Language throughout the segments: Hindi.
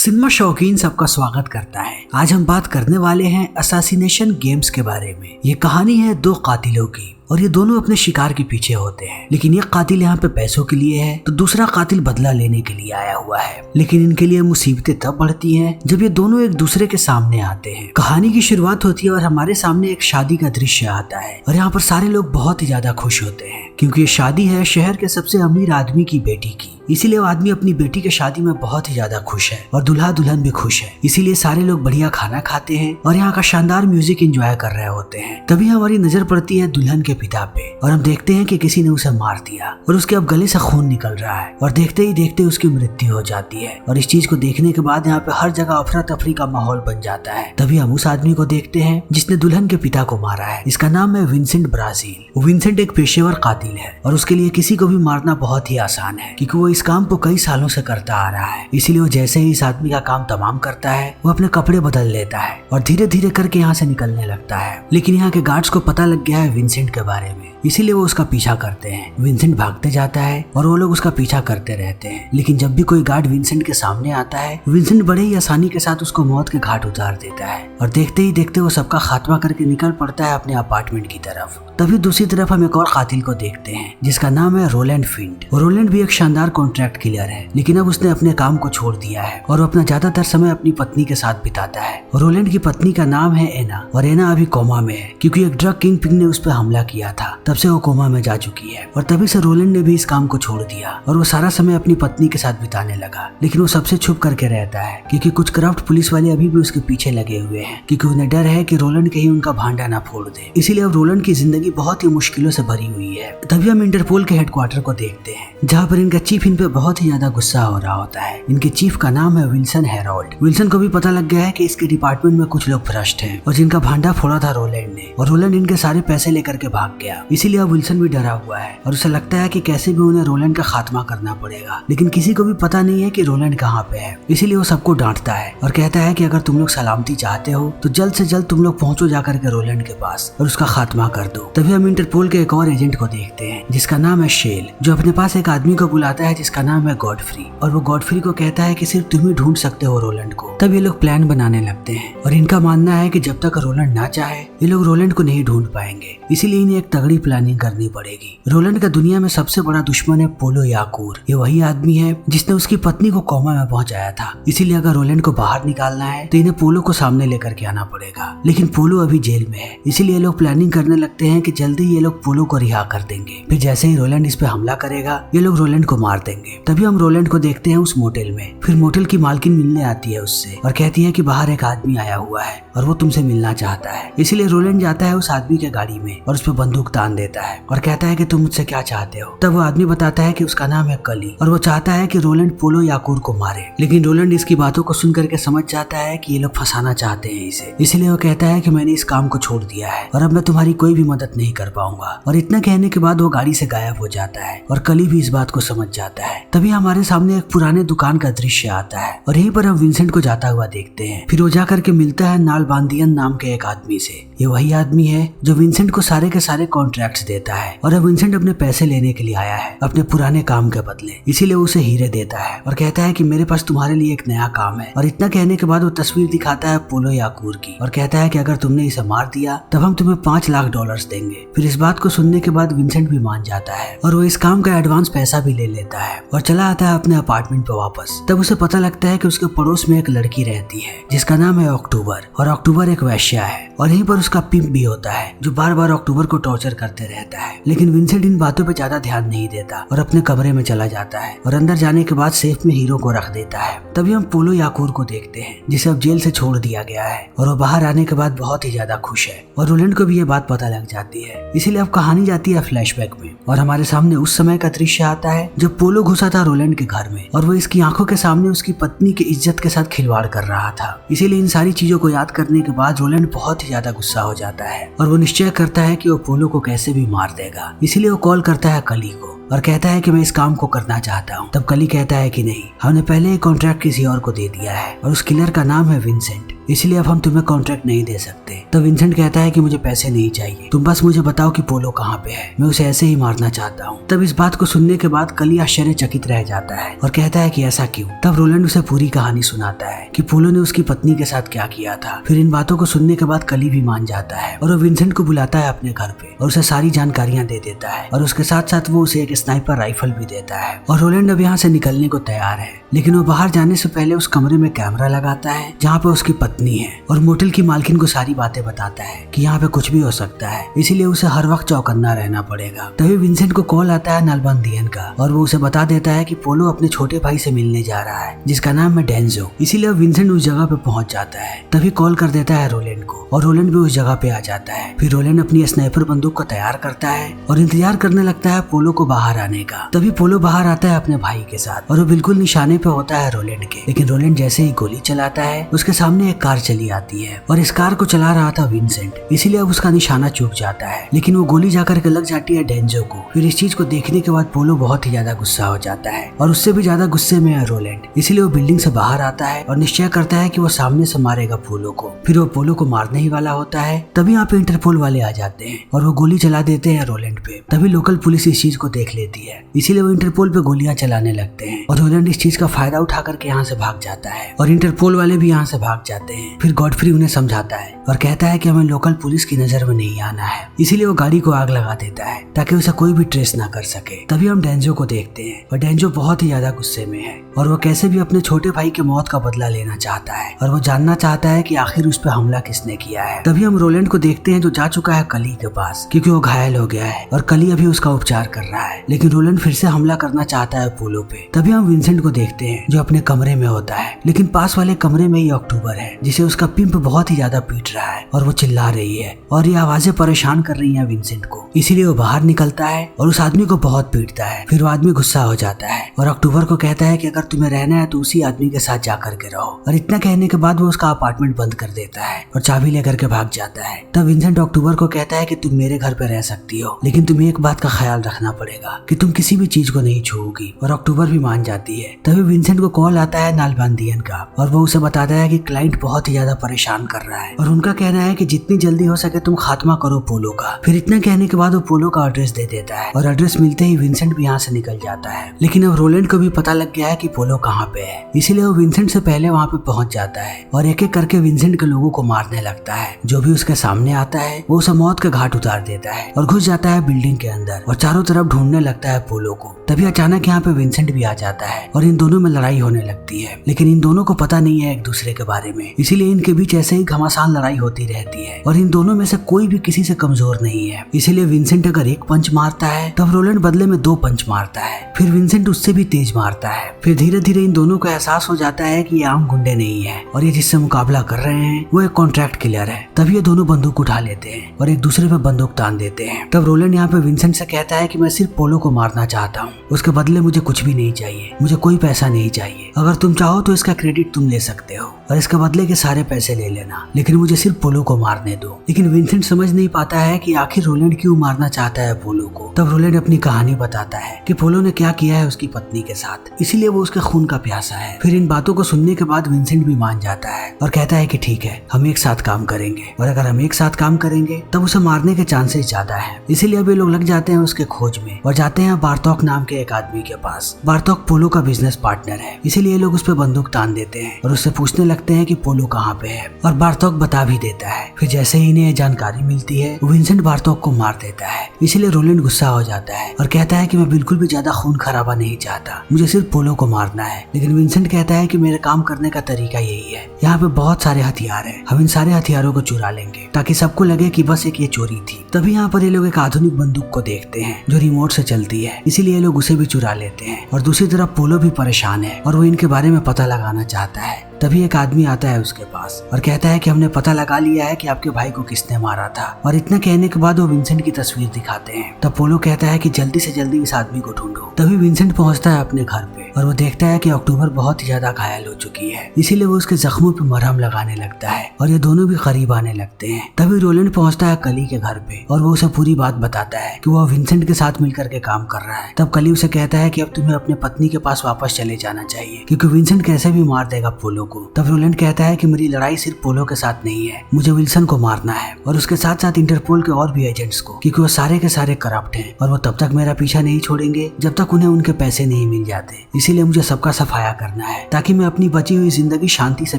सिनेमा शौकीन सबका स्वागत करता है। आज हम बात करने वाले हैं असैसिनेशन गेम्स के बारे में। ये कहानी है दो कातिलों की और ये दोनों अपने शिकार के पीछे होते हैं, लेकिन ये कातिल यहाँ पे पैसों के लिए है तो दूसरा कातिल बदला लेने के लिए आया हुआ है। लेकिन इनके लिए मुसीबतें तब बढ़ती हैं जब ये दोनों एक दूसरे के सामने आते हैं। कहानी की शुरुआत होती है और हमारे सामने एक शादी का दृश्य आता है और यहाँ पर सारे लोग बहुत ही ज्यादा खुश होते हैं क्योंकि ये शादी है शहर के सबसे अमीर आदमी की बेटी की। इसीलिए वो आदमी अपनी बेटी के शादी में बहुत ही ज्यादा खुश है और दूल्हा दुल्हन भी खुश है। इसीलिए सारे लोग बढ़िया खाना खाते हैं और यहाँ का शानदार म्यूजिक एंजॉय कर रहे होते हैं। तभी हमारी नजर पड़ती है दुल्हन के पिता पे और हम देखते हैं कि किसी ने उसे मार दिया और उसके अब गले से खून निकल रहा है और देखते ही देखते उसकी मृत्यु हो जाती है। और इस चीज को देखने के बाद यहाँ पे हर जगह अफरा तफरी का माहौल बन जाता है। तभी हम उस आदमी को देखते हैं जिसने दुल्हन के पिता को मारा है। इसका नाम है विंसेंट ब्राजील। विंसेंट एक पेशेवर कातिल है और उसके लिए किसी को भी मारना बहुत ही आसान है क्योंकि वो इस काम को कई सालों से करता आ रहा है। इसीलिए वो जैसे ही इस आदमी का काम तमाम करता है वो अपने कपड़े बदल लेता है और धीरे धीरे करके यहाँ से निकलने लगता है। लेकिन यहाँ के गार्ड्स को पता लग गया है विंसेंट के बारे में, इसीलिए वो उसका पीछा करते हैं। विंसेंट भागते जाता है और वो लोग उसका पीछा करते रहते हैं। लेकिन जब भी कोई गार्ड विंसेंट के सामने आता है विंसेंट बड़े ही आसानी के साथ उसको मौत के घाट उतार देता है और देखते ही देखते वो सबका खात्मा करके निकल पड़ता है अपने अपार्टमेंट की तरफ। तभी दूसरी तरफ हम एक और कातिल को देखते हैं जिसका नाम है रोलैंड फिंट। रोलैंड भी एक शानदार कॉन्ट्रैक्ट किलर है, लेकिन अब उसने अपने काम को छोड़ दिया है और अपना ज्यादातर समय अपनी पत्नी के साथ बिताता है। रोलैंड की पत्नी का नाम है एना और एना अभी कोमा में है क्योंकि एक ड्रग किंग पिंग ने उस पर हमला किया था। तब से वो कोमा में जा चुकी है और तभी से रोलैंड ने भी इस काम को छोड़ दिया और वो सारा समय अपनी पत्नी के साथ बिताने लगा। लेकिन वो सबसे छुप करके रहता है क्योंकि कुछ करप्ट पुलिस वाले अभी भी उसके पीछे लगे हुए हैं क्योंकि उन्हें डर है कि रोलैंड कहीं उनका भांडा ना फोड़ दे। इसीलिए अब रोलैंड की जिंदगी बहुत ही मुश्किलों से भरी हुई है। तभी हम इंटरपोल के हेडक्वार्टर को देखते हैं जहाँ पर इनका चीफ इन पे बहुत ही ज्यादा गुस्सा हो रहा होता है। इनके चीफ का नाम है विल्सन हेरोल्ड। विल्सन को भी पता लग गया है कि इसके डिपार्टमेंट में कुछ लोग भ्रष्ट हैं और जिनका भांडा फोड़ा था रोलैंड ने, और रोलैंड इनके सारे पैसे लेकर के भाग गया। इसीलिए अब विल्सन भी डरा हुआ है और उसे लगता है कि कैसे भी उन्हें रोलैंड का खात्मा करना पड़ेगा। लेकिन किसी को भी पता नहीं है कि रोलैंड कहाँ पे है। इसीलिए वो सबको डांटता है और कहता है कि अगर तुम लोग सलामती चाहते हो तो जल्द से जल्द तुम लोग पहुंचो जाकर के रोलैंड के पास और उसका खात्मा कर दो। तभी हम इंटरपोल के एक और एजेंट को देखते हैं जिसका नाम है शेल, जो अपने पास एक आदमी को बुलाता है जिसका नाम है गॉडफ्री और वो गॉडफ्री को कहता है कि सिर्फ तुम ही ढूंढ सकते हो रोलैंड को। तब ये लोग प्लान बनाने लगते हैं और इनका मानना है कि जब तक रोलैंड ना चाहे ये लोग रोलैंड को नहीं ढूंढ पाएंगे। इसीलिए इन्हें एक तगड़ी प्लानिंग करनी पड़ेगी। रोलैंड का दुनिया में सबसे बड़ा दुश्मन है पोलो याकूर। ये वही आदमी है जिसने उसकी पत्नी को कोमा में पहुंचाया था। इसीलिए अगर रोलैंड को बाहर निकालना है तो इन्हें पोलो को सामने लेकर के आना पड़ेगा। लेकिन पोलो अभी जेल में है, इसीलिए लोग प्लानिंग करने लगते हैं कि जल्दी ये लोग पोलो को रिहा कर देंगे। फिर जैसे ही रोलैंड इस पे हमला करेगा ये लोग रोलैंड को मार देंगे। तभी हम रोलैंड को देखते हैं उस मोटेल में। फिर मोटेल की मालकिन मिलने आती है उससे और कहती है कि बाहर एक आदमी आया हुआ है और वो तुमसे मिलना चाहता है। इसीलिए रोलैंड जाता है उस आदमी के गाड़ी में और उस पर बंदूक तान देता है और कहता है कि तुम मुझसे क्या चाहते हो। तब वो आदमी बताता है कि उसका नाम है कली और वो चाहता है कि रोलैंड पोलो याकूर को मारे। लेकिन रोलैंड इसकी बातों को सुन करके समझ जाता है कि ये लोग फंसाना चाहते हैं इसे। इसलिए वो कहता है कि मैंने इस काम को छोड़ दिया है और अब मैं तुम्हारी कोई भी मदद नहीं कर पाऊंगा। और इतना कहने के बाद वो गाड़ी से गायब हो जाता है और कली भी इस बात को समझ जाता है। तभी हमारे सामने एक पुराने दुकान का दृश्य आता है और यहीं पर हम विंसेंट को जाता हुआ देखते हैं। फिर वो जाकर के मिलता है नालबांदियन नाम के एक आदमी से। ये वही आदमी है जो विंसेंट को सारे के सारे कॉन्ट्रैक्ट्स देता है और अब विंसेंट अपने पैसे लेने के लिए आया है अपने पुराने काम के बदले। इसीलिए उसे हीरे देता है और कहता है कि मेरे पास तुम्हारे लिए एक नया काम है। और इतना कहने के बाद वो तस्वीर दिखाता है पोलो याकूर की और कहता है कि अगर तुमने इसे मार दिया तब हम तुम्हें $5 लाख देंगे। फिर इस बात को सुनने के बाद विंसेंट भी मान जाता है और वो इस काम का एडवांस पैसा भी ले लेता है और चला आता है अपने अपार्टमेंट पे वापस। तब उसे पता लगता है कि उसके पड़ोस में एक लड़की रहती है जिसका नाम है अक्टूबर और अक्टूबर एक वैश्या है और यहीं पर उसका पिंप भी होता है जो बार बार अक्टूबर को टॉर्चर करते रहता है। लेकिन विंसेंट इन बातों पे ज्यादा ध्यान नहीं देता और अपने कमरे में चला जाता है और अंदर जाने के बाद सेफ में हीरो को रख देता है। तभी हम पोलो याकूर को देखते हैं जिसे अब जेल से छोड़ दिया गया है और वो बाहर आने के बाद बहुत ही ज्यादा खुश है और रोलैंड को भी ये बात पता लग जाती है। इसीलिए अब कहानी जाती है फ्लैशबैक में और हमारे सामने उस समय का दृश्य आता है जब पोलो घुसा था रोलैंड के घर में और वो इसकी आंखों के सामने उसकी पत्नी की इज्जत के साथ खिलवाड़ कर रहा था। इसीलिए इन सारी चीजों को याद करने के बाद रोलैंड बहुत ही ज्यादा गुस्सा हो जाता है और वो निश्चय करता है कि वो पोलो को कैसे भी मार देगा। इसीलिए वो कॉल करता है कली को और कहता है कि मैं इस काम को करना चाहता हूँ। तब कली कहता है कि नहीं, हमने पहले ही कॉन्ट्रैक्ट किसी और को दे दिया है और उस किलर का नाम है विंसेंट, इसलिए अब हम तुम्हें कॉन्ट्रैक्ट नहीं दे सकते। तब विंसेंट कहता है कि मुझे पैसे नहीं चाहिए, तुम बस मुझे बताओ कि पोलो कहाँ पे है, मैं उसे ऐसे ही मारना चाहता हूँ। तब इस बात को सुनने के बाद कली आश्चर्यचकित रह जाता है और कहता है कि ऐसा क्यों। तब रोलैंड उसे पूरी कहानी सुनाता है कि पोलो ने उसकी पत्नी के साथ क्या किया था। फिर इन बातों को सुनने के बाद कली भी मान जाता है और वो विंसेंट को बुलाता है अपने घर पे और उसे सारी जानकारियां दे देता है और उसके साथ साथ वो उसे एक स्नाइपर राइफल भी देता है। और रोलैंड अब यहाँ से निकलने को तैयार है, लेकिन वो बाहर जाने से पहले उस कमरे में कैमरा लगाता है जहाँ पे उसकी पत्नी है और मोटेल की मालकिन को सारी बातें बताता है कि यहाँ पे कुछ भी हो सकता है, इसीलिए उसे हर वक्त चौकन्ना रहना पड़ेगा। तभी विंसेंट को कॉल आता है नाल्बांदियन का और वो उसे बता देता है कि पोलो अपने छोटे भाई से मिलने जा रहा है जिसका नाम है डेंजो, इसीलिए विंसेंट उस जगह पे पहुंच जाता है। तभी कॉल कर देता है रोलैंड को और रोलैंड भी उस जगह पे आ जाता है। फिर रोलैंड अपनी स्नाइपर बंदूक को तैयार करता है और इंतजार करने लगता है पोलो को बाहर आने का। तभी पोलो बाहर आता है अपने भाई के साथ और वो बिल्कुल निशाने पे होता है रोलैंड के, लेकिन रोलैंड जैसे ही गोली चलाता है उसके सामने एक कार चली आती है और इस कार को चला रहा था विंसेंट, इसीलिए अब उसका निशाना चूक जाता है, लेकिन वो गोली जाकर के लग जाती है डेंजो को। फिर इस चीज को देखने के बाद पोलो बहुत ही ज्यादा गुस्सा हो जाता है और उससे भी ज्यादा गुस्से में है रोलैंड, इसीलिए वो बिल्डिंग से बाहर आता है और निश्चय करता है कि वो सामने से मारेगा पोलो को। फिर वो पोलो को मारने ही वाला होता है, तभी यहाँ पे इंटरपोल वाले आ जाते हैं और वो गोली चला देते हैं रोलैंड पे। तभी लोकल पुलिस इस चीज को देख लेती है, इसीलिए वो इंटरपोल पे गोलियां चलाने लगते हैं और रोलैंड इस चीज का फायदा उठा करके यहाँ से भाग जाता है और इंटरपोल वाले भी यहाँ से भाग जाते हैं। फिर गॉडफ्री उन्हें समझाता है और कहता है कि हमें लोकल पुलिस की नजर में नहीं आना है, इसीलिए वो गाड़ी को आग लगा देता है ताकि उसे कोई भी ट्रेस ना कर सके। तभी हम डेंजो को देखते हैं और डेंजो बहुत ही ज्यादा गुस्से में है और वो कैसे भी अपने छोटे भाई के मौत का बदला लेना चाहता है और वो जानना चाहता है कि आखिर उस पर हमला किसने किया है। तभी हम रोलैंड को देखते हैं जो जा चुका है कली के पास क्योंकि वो घायल हो गया है और कली अभी उसका उपचार कर रहा है, लेकिन रोलैंड फिर से हमला करना चाहता है पोलो पे। तभी हम विंसेंट को देखते हैं जो अपने कमरे में होता है, लेकिन पास वाले कमरे में ही अक्टूबर है जिसे उसका पिंप बहुत ही ज्यादा पीट रहा है और वो चिल्ला रही है और ये आवाजें परेशान कर रही हैं विंसेंट को, इसीलिए वो बाहर निकलता है और उस आदमी को बहुत पीटता है। फिर वो आदमी गुस्सा हो जाता है और अक्टूबर को कहता है कि अगर तुम्हें रहना है तो उसी आदमी के साथ जाकर के रहो, और इतना कहने के बाद वो उसका अपार्टमेंट बंद कर देता है और चाबी लेकर के भाग जाता है। तब विंसेंट अक्टूबर को कहता है कि तुम मेरे घर पे रह सकती हो, लेकिन तुम्हें एक बात का ख्याल रखना पड़ेगा कि तुम किसी भी चीज को नहीं छूओगी, और अक्टूबर भी मान जाती है। तभी विंसेंट को कॉल आता है नाल्बांदियन का और वो उसे बताता है कि क्लाइंट बहुत ही ज्यादा परेशान कर रहा है और उनका कहना है कि जितनी जल्दी हो सके तुम खात्मा करो पोलो का। फिर इतना कहने के बाद वो पोलो का एड्रेस दे देता है और एड्रेस मिलते ही विंसेंट भी यहाँ से निकल जाता है, लेकिन अब रोलैंड को भी पता लग गया है कि पोलो कहाँ पे है, इसीलिए वो विंसेंट से पहले वहाँ पे पहुंच जाता है और एक एक करके विंसेंट के लोगों को मारने लगता है। जो भी उसके सामने आता है वो उसे मौत के घाट उतार देता है और घुस जाता है बिल्डिंग के अंदर और चारों तरफ ढूंढने लगता है पोलो को। तभी अचानक यहाँ पे विंसेंट भी आ जाता है और इन दोनों में लड़ाई होने लगती है, लेकिन इन दोनों को पता नहीं है एक दूसरे के बारे में, इसीलिए इनके बीच ऐसे ही घमासान लड़ाई होती रहती है और इन दोनों में से कोई भी किसी से कमजोर नहीं है। इसीलिए विंसेंट अगर एक पंच मारता है तब रोलैंड बदले में 2 पंच मारता है, फिर विंसेंट उससे भी तेज मारता है। फिर धीरे धीरे इन दोनों को एहसास हो जाता है कि ये आम गुंडे नहीं है और ये जिससे मुकाबला कर रहे हैं वो एक कॉन्ट्रैक्ट किलर है। तभी ये दोनों बंदूक उठा लेते हैं और एक दूसरे पे बंदूक तान देते हैं। तब रोलैंड यहाँ पे विंसेंट से कहता है कि मैं सिर्फ पोलो को मारना चाहता हूँ, उसके बदले मुझे कुछ भी नहीं चाहिए, मुझे कोई पैसा नहीं चाहिए, अगर तुम चाहो तो इसका क्रेडिट तुम ले सकते हो और इसके बदले के सारे पैसे ले लेना, लेकिन मुझे सिर्फ पोलो को मारने दो। लेकिन विंसेंट समझ नहीं पाता है कि आखिर रोलैंड क्यों मारना चाहता है पोलो को। तब रोलैंड अपनी कहानी बताता है कि पोलो ने क्या किया है उसकी पत्नी के साथ, इसीलिए वो उसके खून का प्यासा है। फिर इन बातों को सुनने के बाद विंसेंट भी मान जाता है और कहता है कि ठीक है, हम एक साथ काम करेंगे और अगर हम एक साथ काम करेंगे तब उसे मारने के चांसेस ज्यादा है। इसीलिए अब ये लोग लग जाते हैं उसके खोज में और जाते हैं बार्तोक नाम के एक आदमी के पास। बार्तोक पोलो का बिजनेस पार्टनर है, इसीलिए लोग उस पर बंदूक तान देते हैं और उससे पूछने लगते हैं कि पोलो कहाँ पे है, और बार्तोक बता भी देता है। फिर जैसे ही इन्हें जानकारी मिलती है विंसेंट बार्तोक को मार देता है, इसीलिए रोलैंड गुस्सा हो जाता है और कहता है कि मैं बिल्कुल भी ज्यादा खून खराबा नहीं चाहता, मुझे सिर्फ पोलो को मारना है। लेकिन विंसेंट कहता है कि मेरे काम करने का तरीका यही है, यहाँ पे बहुत सारे हथियार हैं, हम इन सारे हथियारों को चुरा लेंगे ताकि सबको लगे कि बस एक ये चोरी थी। तभी यहाँ पर ये लोग एक आधुनिक बंदूक को देखते हैं जो रिमोट से चलती है, इसीलिए ये लोग उसे भी चुरा लेते हैं। और दूसरी तरफ पोलो भी परेशान है और वो इनके बारे में पता लगाना चाहता है। तभी एक आदमी आता है उसके पास और कहता है कि हमने पता लगा लिया है कि आपके भाई को किसने मारा था। और इतना कहने के बाद वो विंसेंट की तस्वीर दिखाते हैं। तब पोलो कहता है कि जल्दी से जल्दी इस आदमी को ढूंढो। तभी विंसेंट पहुंचता है अपने घर पे और वो देखता है कि अक्टूबर बहुत ही ज्यादा घायल हो चुकी है, इसीलिए वो उसके जख्मों पे मरहम लगाने लगता है और ये दोनों भी करीब आने लगते हैं। तभी रोलैंड पहुंचता है कली के घर पे और वो उसे पूरी बात बताता है कि वो विंसेंट के साथ मिलकर के काम कर रहा है। तब कली उसे कहता है कि अब तुम्हें अपने पत्नी के पास वापस चले जाना चाहिए क्योंकि विंसेंट कैसे भी मार देगा पोलो को। तब रोलैंड कहता है कि मेरी लड़ाई सिर्फ पोलो के साथ नहीं है, मुझे विल्सन को मारना है और उसके साथ साथ इंटरपोल के और भी एजेंट्स को, क्योंकि वो सारे के सारे करप्ट हैं और वो तब तक मेरा पीछा नहीं छोड़ेंगे जब तक उन्हें उनके पैसे नहीं मिल जाते। इसीलिए मुझे सबका सफाया करना है ताकि मैं अपनी बची हुई जिंदगी शांति से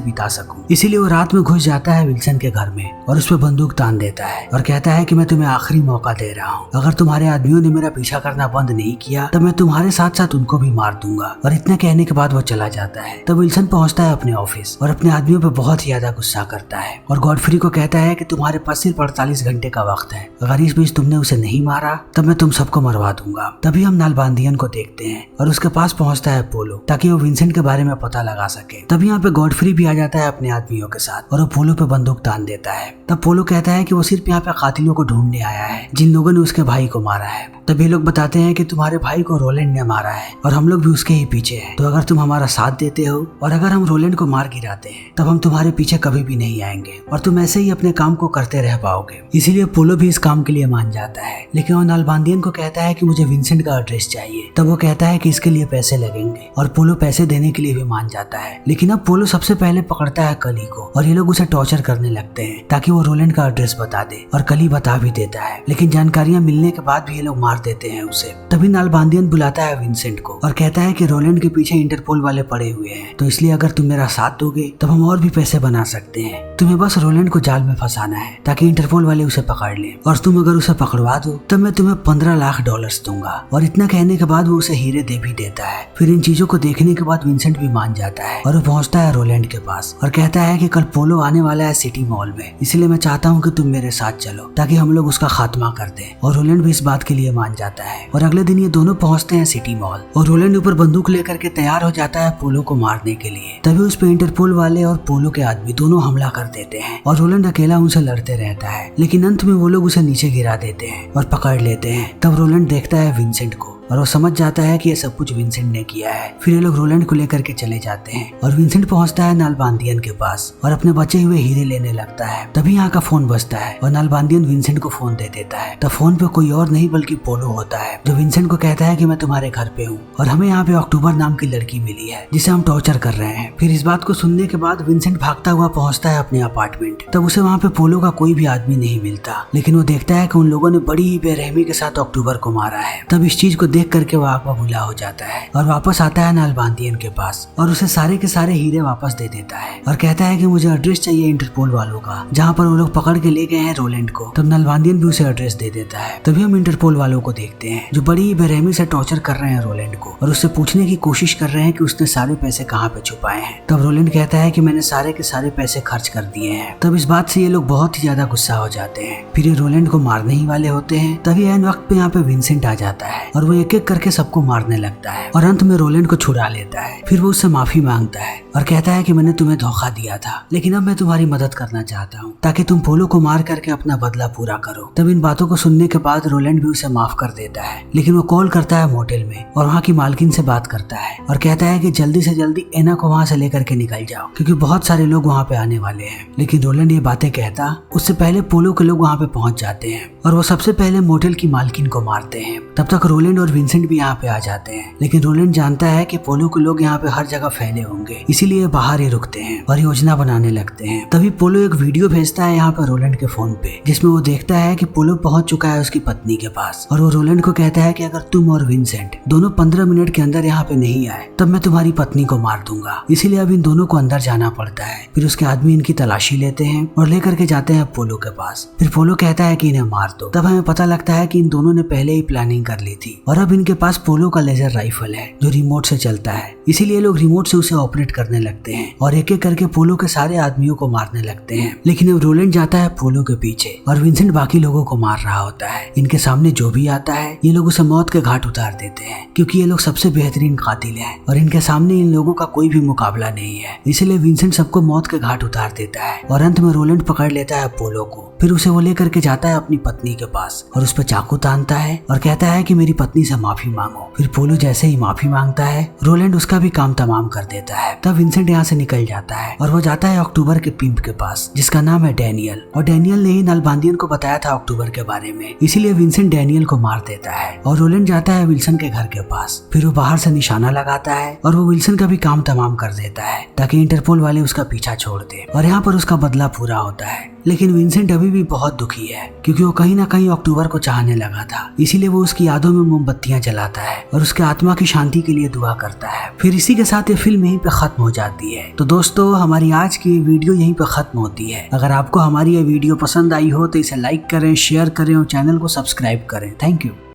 बिता सकूं। इसीलिए वो रात में घुस जाता है विल्सन के घर में और उस पर बंदूक तान देता है और कहता है कि मैं तुम्हें आखिरी मौका दे रहा हूँ, अगर तुम्हारे आदमियों ने मेरा पीछा करना बंद नहीं किया तो मैं तुम्हारे साथ साथ उनको भी मार दूंगा। और इतना कहने के बाद वो चला जाता है। तब विल्सन पहुंचता है अपने ऑफिस और अपने आदमियों पे बहुत ही ज्यादा गुस्सा करता है और गॉडफ्री को कहता है कि तुम्हारे पास सिर्फ 48 घंटे का वक्त है, अगर इस बीच तुमने उसे नहीं मारा तब मैं तुम सबको मरवा दूंगा। तभी हम नालबांदियन को देखते हैं और उसके पास पहुंचता है पोलो ताकि वो विंसेंट के बारे में पता लगा सके। तभी यहाँ पे गॉडफ्री भी आ जाता है अपने आदमियों के साथ और वो पोलो पे बंदूक तान देता है। तब पोलो कहता है कि वो सिर्फ यहाँ पे कातिलों को ढूंढने आया है जिन लोगों ने उसके भाई को मारा है। तब ये लोग बताते हैं कि तुम्हारे भाई को रोलैंड ने मारा है और हम लोग भी उसके ही पीछे हैं, तो अगर तुम हमारा साथ देते हो और अगर हम रोलैंड को मार गिराते हैं तब हम तुम्हारे पीछे कभी भी नहीं आएंगे और तुम ऐसे ही अपने काम को करते रह पाओगे। इसीलिए पोलो भी इस काम के लिए मान जाता है, लेकिन वो नालबांदियन को कहता है कि मुझे विंसेंट का एड्रेस चाहिए। तब वो कहता है कि इसके लिए पैसे लगेंगे और पोलो पैसे देने के लिए भी मान जाता है। लेकिन अब पोलो सबसे पहले पकड़ता है कली को और ये लोग उसे टॉर्चर करने लगते हैं ताकि वो रोलैंड का एड्रेस बता दे और कली बता भी देता है, लेकिन जानकारियां मिलने के बाद भी ये लोग मार देते हैं उसे। तभी नालबांदियन बुलाता है विंसेंट को और कहता है कि रोलैंड के पीछे इंटरपोल वाले पड़े हुए हैं, तो इसलिए अगर तुम मेरा साथ दोगे तब हम और भी पैसे बना सकते हैं। तुम्हें बस रोलैंड को जाल में फंसाना है ताकि इंटरपोल वाले उसे पकड़ लें और तुम अगर उसे पकड़वा दो तब मैं तुम्हें $15 लाख दूंगा। और इतना कहने के बाद वो उसे हीरे दे भी देता है। फिर इन चीजों को देखने के बाद विंसेंट भी मान जाता है और वो पहुंचता है रोलैंड के पास और कहता है कि कल पोलो आने वाला है सिटी मॉल में, इसलिए मैं चाहता हूँ कि तुम मेरे साथ चलो ताकि हम लोग उसका खात्मा कर दें। और रोलैंड भी इस बात के लिए मान जाता है और अगले दिन ये दोनों पहुंचते हैं सिटी मॉल और रोलैंड ऊपर बंदूक लेकर के तैयार हो जाता है पोलो को मारने के लिए। तभी उस पे इंटरपोल वाले और पोलो के आदमी दोनों हमला कर देते हैं और रोलैंड अकेला उनसे लड़ते रहता है, लेकिन अंत में वो लोग उसे नीचे गिरा देते हैं और पकड़ लेते हैं। तब रोलैंड देखता है विंसेंट को और वो समझ जाता है कि ये सब कुछ विंसेंट ने किया है। फिर ये लोग रोलैंड को लेकर के चले जाते हैं और विंसेंट पहुंचता है नालबांदियन के पास और अपने बचे हुए हीरे लेने लगता है। तभी यहाँ का फोन बजता है और नालबांदियन विंसेंट को फोन दे देता है। तब फोन पे कोई और नहीं बल्कि पोलो होता है जो विंसेंट को कहता है कि मैं तुम्हारे घर पे हूँ और हमें यहाँ पे अक्टूबर नाम की लड़की मिली है जिसे हम टॉर्चर कर रहे हैं। फिर इस बात को सुनने के बाद विंसेंट भागता हुआ पहुंचता है अपने अपार्टमेंट। तब उसे वहाँ पे पोलो का कोई भी आदमी नहीं मिलता, लेकिन वो देखता है कि उन लोगों ने बड़ी ही बेरहमी के साथ अक्टूबर को मारा है। तब इस चीज को देख करके वो आग बबूला हो जाता है और वापस आता है नालबांदियन के पास और उसे सारे के सारे हीरे वापस दे देता है और कहता है कि मुझे एड्रेस चाहिए इंटरपोल वालों का जहाँ पर वो लोग पकड़ के ले गए हैं रोलैंड को। तब नालबांदियन भी उसे एड्रेस दे देता है। तभी हम इंटरपोल वालों को देखते हैं जो बड़ी ही बेरहमी से टॉर्चर कर रहे हैं रोलैंड को और उससे पूछने की कोशिश कर रहे हैं कि उसने सारे पैसे कहाँ पे छुपाए हैं। तब रोलैंड कहता है कि मैंने सारे के सारे पैसे खर्च कर दिए हैं। तब इस बात से ये लोग बहुत ही ज्यादा गुस्सा हो जाते हैं। फिर ये रोलैंड को मारने ही वाले होते हैं। तभी ऐन वक्त पे यहाँ पे विंसेंट आ जाता है और वो एक एक करके सबको मारने लगता है और अंत में रोलैंड को छुड़ा लेता है। फिर वो उससे माफी मांगता है और कहता है कि मैंने तुम्हें धोखा दिया था, लेकिन अब मैं तुम्हारी मदद करना चाहता हूँ ताकि तुम पोलो को मार करके अपना बदला पूरा करो। तब इन बातों को सुनने के बाद रोलैंड भी उसे माफ कर देता है, लेकिन वो कॉल करता है मोटेल में और वहाँ की मालकिन से बात करता है और कहता है कि जल्दी से जल्दी एना को वहाँ से लेकर के निकल जाओ क्योंकि बहुत सारे लोग वहाँ पे आने वाले हैं। लेकिन रोलैंड ये बातें कहता उससे पहले पोलो के लोग वहाँ पे पहुंच जाते हैं और वो सबसे पहले मोटेल की मालकिन को मारते हैं। तब तक रोलैंड और विंसेंट भी यहाँ पे आ जाते हैं, लेकिन रोलैंड जानता है कि पोलो के लोग यहाँ पे हर जगह फैले होंगे, इसीलिए बाहर ही रुकते हैं और योजना बनाने लगते हैं। तभी पोलो एक वीडियो भेजता है यहाँ पे रोलैंड के फोन पे जिसमें वो देखता है कि पोलो पहुंच चुका है उसकी पत्नी के पास और वो रोलैंड को कहता है कि अगर तुम और विंसेंट दोनों 15 मिनट के अंदर यहाँ पे नहीं आए तब मैं तुम्हारी पत्नी को मार दूंगा। इसीलिए अब इन दोनों को अंदर जाना पड़ता है। फिर उसके आदमी इनकी तलाशी लेते हैं और लेकर के जाते हैं पोलो के पास। फिर पोलो कहता है कि इन्हें मार दो। तब हमें पता लगता है कि इन दोनों ने पहले ही प्लानिंग कर ली थी और अब इनके पास पोलो का लेजर राइफल है जो रिमोट से चलता है, इसीलिए लोग रिमोट से उसे ऑपरेट करने लगते हैं और एक एक करके पोलो के सारे आदमियों को मारने लगते हैं। लेकिन अब रोलैंड जाता है पोलो के पीछे और विंसेंट बाकी लोगों को मार रहा होता है। इनके सामने जो भी आता है ये लोग उसे मौत के घाट उतार देते हैं, क्योंकि ये लोग सबसे बेहतरीन कातिल हैं और इनके सामने इन लोगों का कोई भी मुकाबला नहीं है। इसलिए विंसेंट सबको मौत के घाट उतार देता है और अंत में रोलैंड पकड़ लेता है पोलो को। फिर उसे वो लेकर के जाता है अपनी पत्नी के पास और उस पर चाकू तानता है और कहता है कि मेरी पत्नी से माफी मांगो। फिर पोलो जैसे ही माफी मांगता है रोलैंड उसका भी काम तमाम कर देता है। तब विंसेंट यहाँ से निकल जाता है और वो जाता है अक्टूबर के पिंप के पास जिसका नाम है डैनियल, और डैनियल ने ही नलबांदियन को बताया था अक्टूबर के बारे में, इसीलिए विंसेंट डैनियल को मार देता है और रोलैंड जाता है विल्सन के घर के पास। फिर वो बाहर से निशाना लगाता है और वो विल्सन का भी काम तमाम कर देता है ताकि इंटरपोल वाले उसका पीछा छोड़ दे और यहाँ पर उसका बदला पूरा होता है। लेकिन विंसेंट अभी भी बहुत दुखी है क्योंकि वो कहीं ना कहीं अक्टूबर को चाहने लगा था, इसीलिए वो उसकी यादों में मोमबत्तियां जलाता है और उसके आत्मा की शांति के लिए दुआ करता है। फिर इसी के साथ ये फिल्म यहीं पे खत्म हो जाती है। तो दोस्तों हमारी आज की वीडियो यहीं पे खत्म होती है। अगर आपको हमारी ये वीडियो पसंद आई हो तो इसे लाइक करें, शेयर करें और चैनल को सब्सक्राइब करें। Thank you.